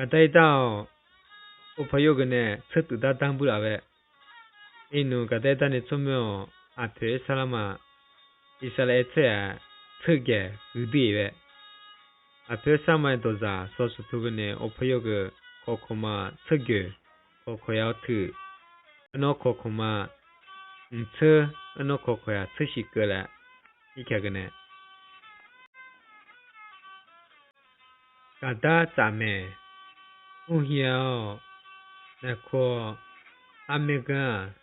带到我朋友个呢，车子到当不了呗。因为个带到呢，做没有啊？对，啥了嘛？伊啥来车啊？车个有对呗。啊，对，啥嘛都是说是这个呢，我朋友个可嘛车个可要推，那可嘛车，那可呀车是个了，你看个呢？个大咱们。我晓那个阿妹个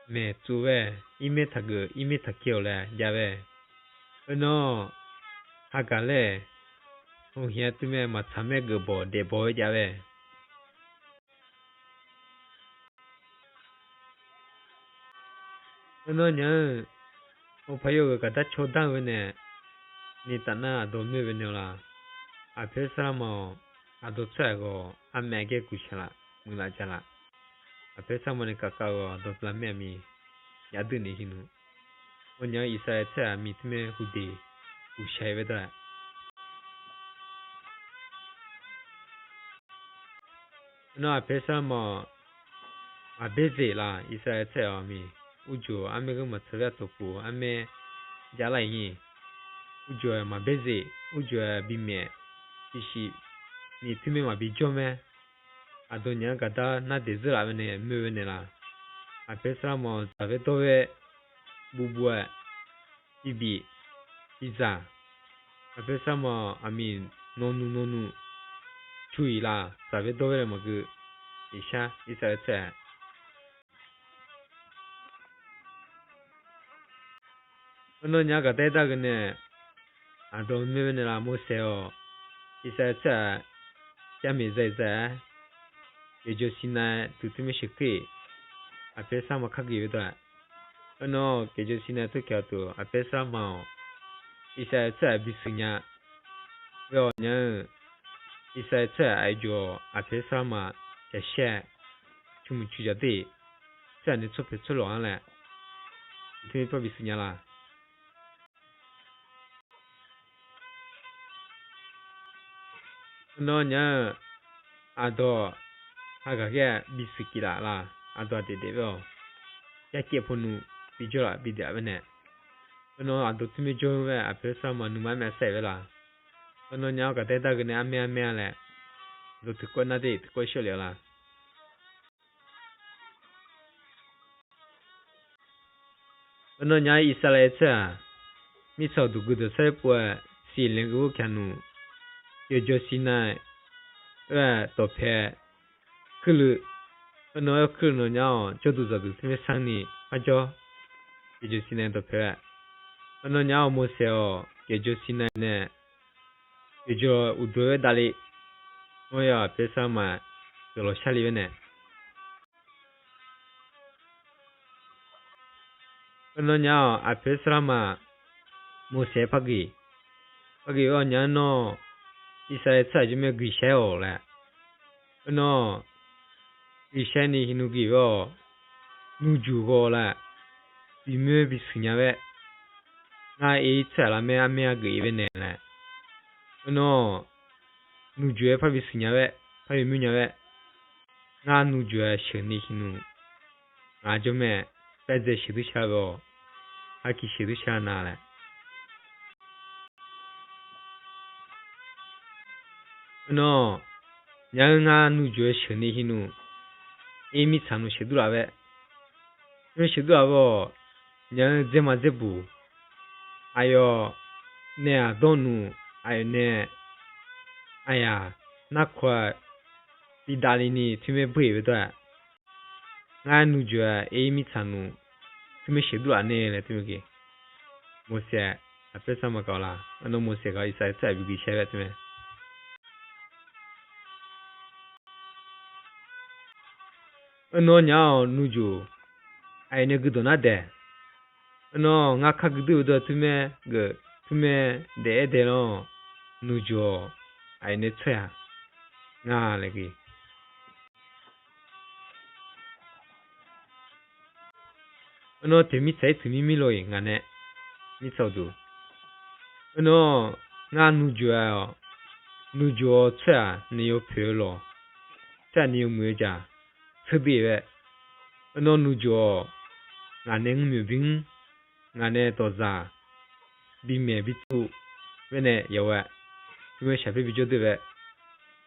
妹做呗，伊妹他叫嘞，呀呗，喏，他个嘞，我晓对面嘛，他们个包的包呀呗，喏人，我朋友个他抽单位呢，你当那都没问题啦，啊，平时嘛，啊都出来个，啊买个过去了，没来家了，啊平时嘛你个个都不买米，也对你行喽。我娘一say这米他们会的，会晒不的。那平时嘛，啊别济啦，一say这啊米，我就俺们个么吃的多过，俺们家来人，我就嘛别济，我就避免，就是你他们嘛比较咩，啊多年个他那得子啦问题没问题啦，啊平时嘛，特别多的，布比比咋，啊平时嘛，俺们弄。注意啦，特别多的么个一下一再再，很多人个带到个呢，啊都没问题啦，没事哦，一再再，下面再，也就是呢，都这么些个，啊别上么看个有的，很多也就是呢都叫做啊别上么，一再再比是呢，要人一再再爱就啊别上么，这些，全部去掉的，这样的出乱了，这不比是呢啦。nó nhớ à đó cái biscuit là à đó để vào cái kia phun nu bị cho lại bị đẹp bên này nó à đó tụi cho về à phía sau mà nu mai sẽ về là nó nhớ cái đây cái này mẹ lại rồi tụi con nó đi tụi con chơi là nó nhớ Israel à mi sau tụi cái sẽ bữa xí lên cái nu giờ cho xin này tập thể cứ nó cứ nó nhau cho tụi giờ tụi sẽ sang đi à cho giờ cho xin này tập thể nó nhau mua xe giờ cho xin này nè giờ cho u đôi đại lý ôi à bây giờ mà rồi xa đi bên này nó nhau à bây giờ mà mua xe phát cái ở nhà nó đi xe chạy cho mình gửi xe ở lại nó gửi xe này nó gửi vào nó chủ vào lại vì mình bị sinh nhà vậy ngay ấy chạy là mẹ gửi bên này lại nó chủ phải bị sinh nhà vậy phải bị mình nhà vậy ngay nó chủ sinh này nó ngay cho mẹ bây giờ sinh được sao vào hay khi sinh được sao nào lại nó nhà nó chủ sinh này nó em mi chanu sinh được là vậy nó sinh được là vào nhà dễ mà dễ bu ayo nè donu ayo nè aya na kwa bidali ni tume bui bedo nga nu jua e mi chanu tume shedu ane le tume ke mo se apesa ma ka la ano mo se ka isa tsa bi bi shebe tume ano nya nu ju ai ne gudo na de ano nga ka gudo do tume ge tume de no nu ju ai ne tsya nga le ki nó thì mi thấy thì mi lôi ngã nè mi sao đủ nó ngã nu chưa 奴脚出啊，你有配了，这你有没有讲？特别的，那奴脚，俺能没病，俺那多啥，比面比粗，为呢有啊，因为小辈比较对呗，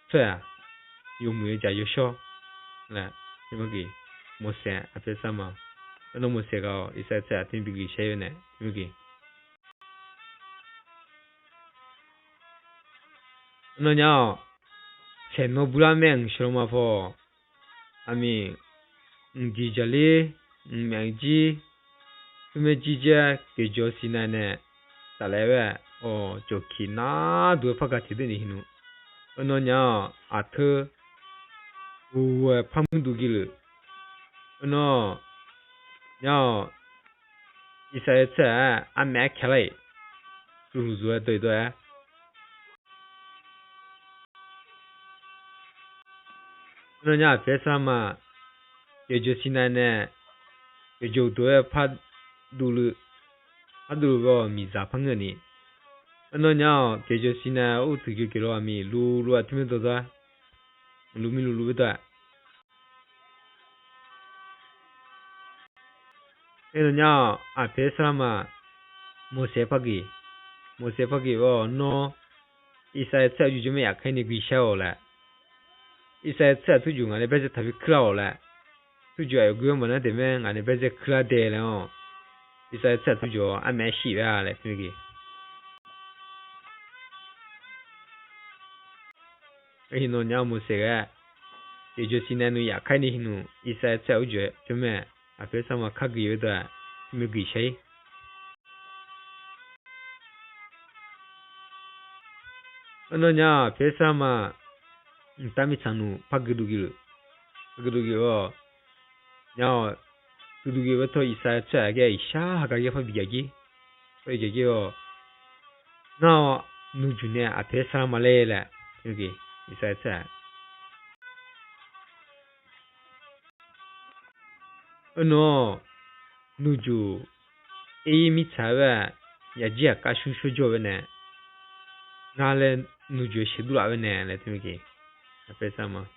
这啊，有没有讲有效？来，你们给，没事啊，别什么，那没事个，一些这听比给谁呢？你们给，那鸟。前诺布拉面小嘛佛，阿米，记着哩，名字，什么季节给叫西奶奶，咋来喂？哦，就去哪都发个提的你弄，那鸟阿特，我旁边都给了，那鸟一些菜阿买开来，做对对。那伢别啥嘛，也就是奶奶，也就多怕读了，怕读个米杂碰个呢。那伢也就是呢，我自己给了米，路啊听没到的，路不对。那伢啊别啥嘛，没事怕给哦，喏，一些菜就没也看你给小了。一些菜都就俺那边是特别克劳了，都就有个么那对面俺那边是克拉得了哦，一些菜都就俺买西边来对个，而且喏伢没事个，也就是那侬也看你喏，一些菜我觉就没，啊别什么看个有的没给谁，那伢别什么，咱们长路怕个都给了，哦。然后，都给我头一些菜个一下个也发比较急，所以就叫，那奴就呢啊别啥嘛来了，对不对？一些菜，喏，奴就，米菜呗，也只个手脚呢，拿来奴就写多少呢？来对不对？啊别啥嘛，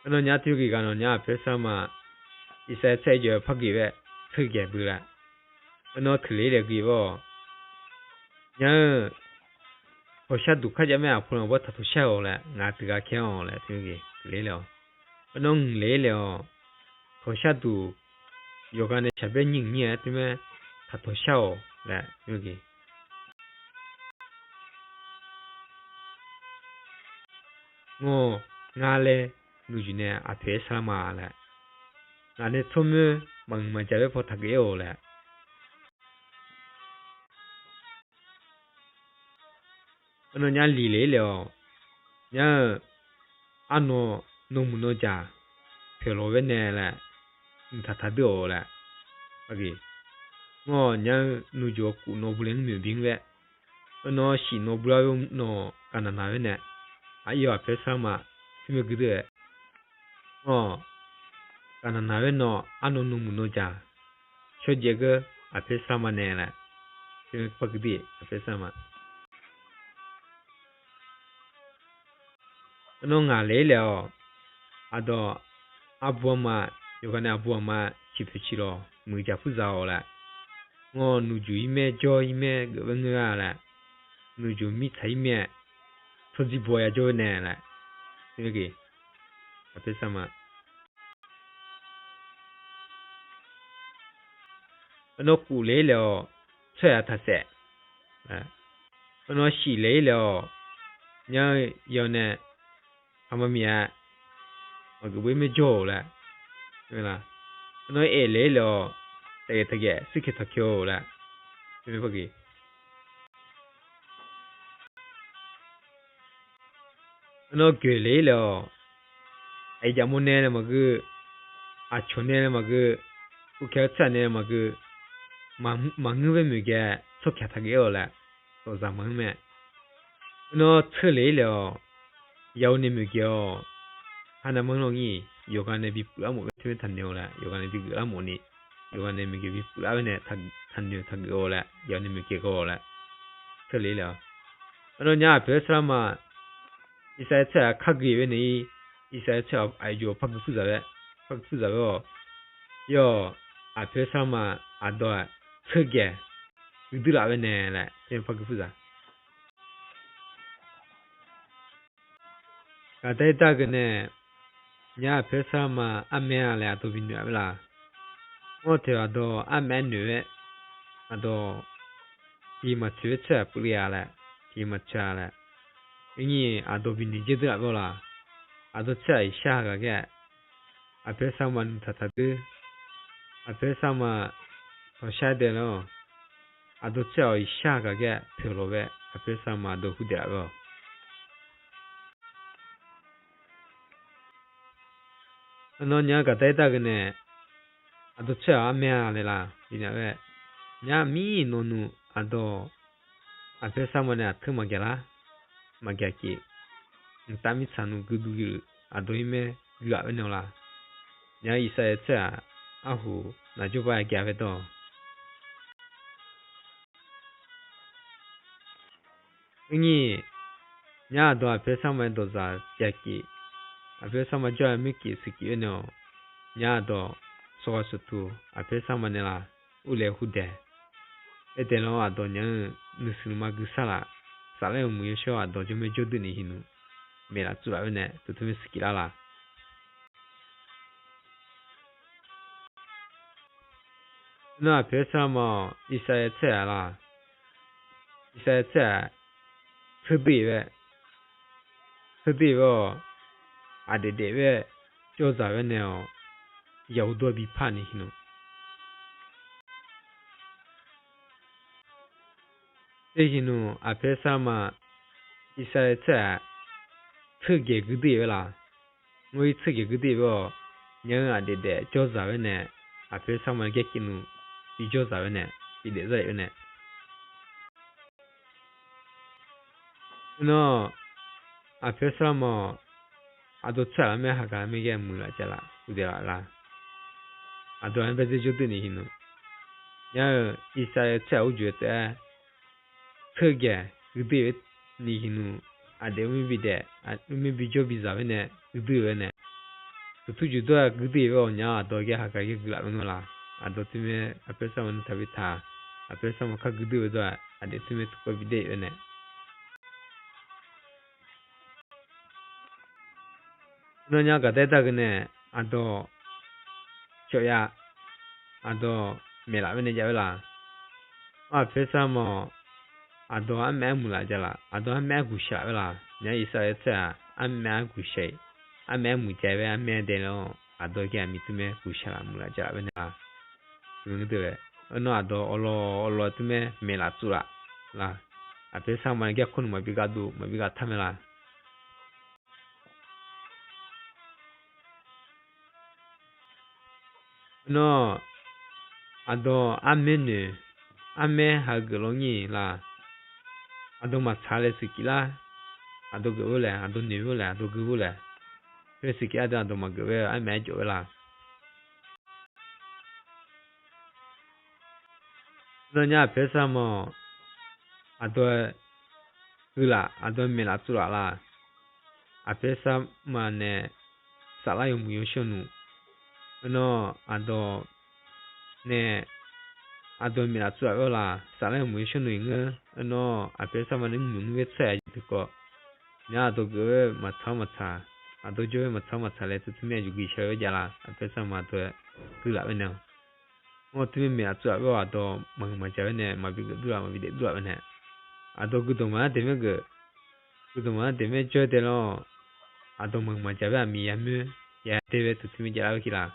那人家对不对个人家别啥嘛，一些菜就拍给呗，推给不了，那推来给我。nhớ hồi sáng tụ khách mẹ phụ lòng bắt thằng sao là ngã từ cái kéo là thế cái lấy了nó lấy了hồi sáng tụ有个那前边人呢对吗thằng sao là thế cái ngô ngã lệ nu gì nè à thế sao mà là ngã này thôm mà chạy về phụ thằng cái là nó nhà lì lấy了nhà anh nó muốn nó trả phải lo vấn đề là thật được là ok ngõ nhà nó cho cụ nó bùng miệng biến vậy nó xí nó bùng nó cái nào vậy nè ai ở phía sau mà thì mới cái đấy ngõ cái nào vậy nó anh nó muốn nó trả cho cái ở phía sau mà nè là thì mới cái đấy ở phía sau mà nó ngã lấy了啊到阿婆嘛有个那阿婆嘛去不去了没家不着了我努就一面教一面个问个了努就米菜一面出去播呀就难了那个啊别什么nó cụ lấy了出来他噻nó洗lấy了nhớ giờ nè mà mẹ mà cái bữa mới cho là nên là nó lấy lo để thực hiện sự kiện thực hiện là nên phải cái nó cứ lấy lo ai giờ muốn nè mà cứ à chọn nè mà cứ cứ kéo chân nè mà cứ mà người mới cái sự kiện thực hiện là rồi giờ mà mẹ nó chơi lấy lo yêu nè mới cái 하나 먹는 이 요간에 비쁘라 뭐 같으면 단내오라 요간에 비쁘라 뭐니 有那么个比不拉呢，他牛他高了，要那么个高了，这里了。那伢别说嘛，一些菜卡个月呢，一些菜哎就拍个复杂的，拍个复杂的，要别说嘛，多车个，有的拉呢来，先拍个复杂。在大个呢，伢别说嘛，妹来都比女啦，我听到妹女，伊嘛吃吃不了了，伊嘛吃了，你都比你记得不啦？都吃一下个，别说嘛，他的，别说嘛，他下的了，都吃一下个，跳了呗，别说嘛，都不得了。那伢个在大个呢，都吃妹来啦，你那个，伢米弄都，别说嘛呢，特么个啦，嘛个去，但米餐弄个都有，都因为个那啦，伢一些吃胡，那就把个到。你伢都别说嘛都在个去，别说嘛叫没去是去呢，伢都说是图，别说嘛呢啦，无聊胡的。แต่เราตอนนี้นึกถึงมากุศลสาระมือชอบตอนจะไม่จุดนี้หินุเมื่อจุดแล้วเนี่ยตัวไม่สกิลละน่าเพื่อสามารถอิสระเสียละอิสระเสียทุกทีว่าเด็กๆจะจะเนี่ยยาวตัวบิพันหินุ这些呢，别说嘛，一些在吃这个地方啦，我吃这个地方，人的叫啥个呢？别说嘛，这个呢，比较啥个呢？比得这个呢？那别说嘛，都吃了没？还干没个木了去了，不得了，都安排这就对你呢。然后一些在我觉得。车个有的你看的没比的没比较比啥呢有的呢就觉得有的哦伢多个还可以个那啦都这么别说我们特别他别说我看有的多的这么多比的呢那伢个在这个呢都小呀都没啦没那家啦别说嘛都俺买木来着啦，都俺买古下啦，人家意思是俺买古下，俺买木家呗，俺买的了，都给俺米这么古下啦木来着啦，啦，对不对？那都Allah这么没啦做啦，啦，别上班给可能没比较多，没比较他们啦。那都俺买呢，俺买还个容易啦。都嘛查了是几啦，都给我来，都牛来，都给我来，这是几都嘛给我俺买酒啦。人家别说嘛，都给啦，都没啦做啦，别说嘛呢，啥啦有没有小奴，那都呢。都没啦做啦，啥来没小女个，那别说嘛，你没个菜这个，伢都个嘛炒，都就嘛炒来，都这么就给小家啦，别说嘛都给啦呢，我这边没啦做都嘛家呢，嘛比个做嘛比得做呢，都个东嘛这边个，个东嘛这边做的咯，都嘛家米也没，也这边都这么家了去啦。